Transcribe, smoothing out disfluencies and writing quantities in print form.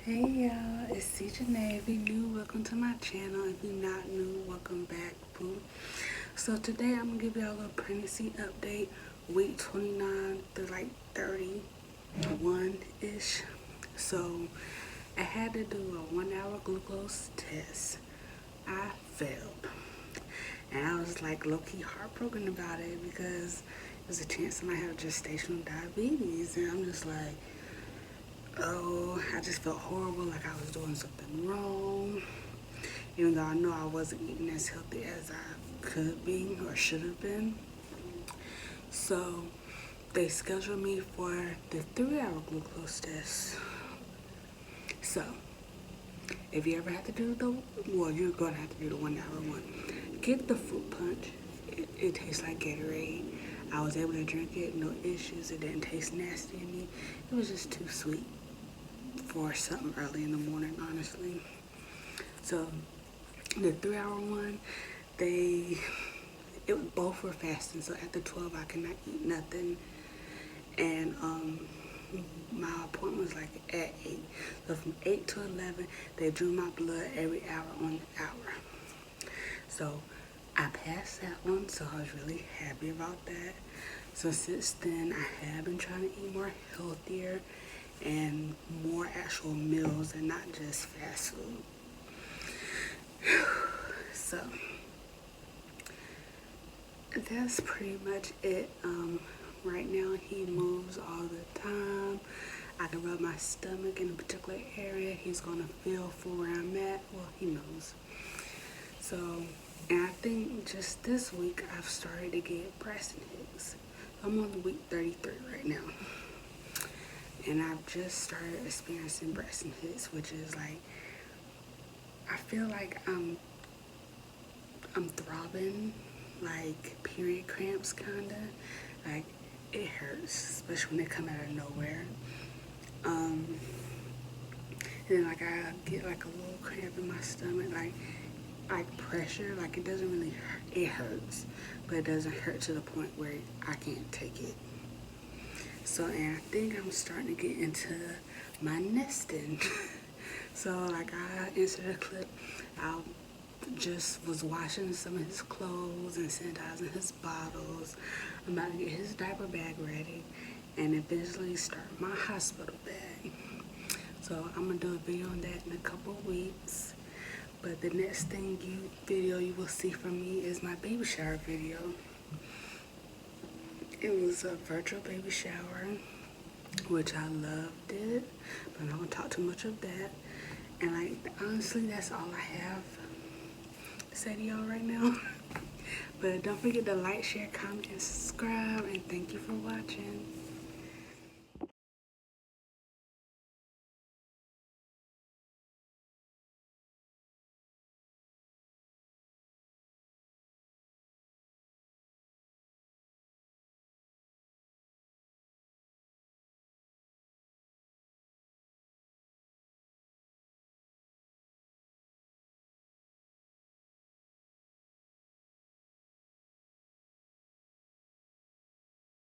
Hey y'all, it's CJ. If you're new, welcome to my channel. If you're not new, welcome back, boo. So today I'm gonna give y'all a little pregnancy update, week 29 through like 31-ish. So I had to do a 1 hour glucose test. I failed. And I was like low-key heartbroken about it because there's a chance I might have gestational diabetes. And I'm just like, oh, I just felt horrible, like I was doing something wrong, even though I know I wasn't eating as healthy as I could be or should have been. So they scheduled me for the 3 hour glucose test. So if you ever have to do you're gonna have to do the 1 hour one. Get the fruit punch. It tastes like Gatorade. I was able to drink it, no issues. It didn't taste nasty to me. It was just too sweet for something early in the morning, honestly. So the 3 hour one, both were fasting. So after 12, I could not eat nothing, and my appointment was like at 8. So from 8 to 11, they drew my blood every hour on the hour. So I passed that one, so I was really happy about that. So since then, I have been trying to eat more healthier and more actual meals and not just fast food. So that's pretty much it. Right now he moves all the time. I can rub my stomach in a particular area. He's gonna feel for where I'm at. Well, he knows. So, and I think just this week I've started to get breast hicks. I'm on week 33 right now. And I've just started experiencing breast hicks, which is like, I feel like I'm throbbing, like period cramps kinda. Like it hurts, especially when they come out of nowhere. And then like I get like a little cramp in my stomach, like pressure, like it doesn't really hurt. It hurts, but it doesn't hurt to the point where I can't take it. So, and I think I'm starting to get into my nesting. So like I answered a clip, I just was washing some of his clothes and sanitizing his bottles. I'm about to get his diaper bag ready and eventually start my hospital bag. So I'm gonna do a video on that in a couple of weeks. But the next video you will see from me is my baby shower video. It was a virtual baby shower, which I loved it, but I'm not gonna talk too much of that. And like honestly, that's all I have to say to y'all right now. But don't forget to like, share, comment, and subscribe, and thank you for watching.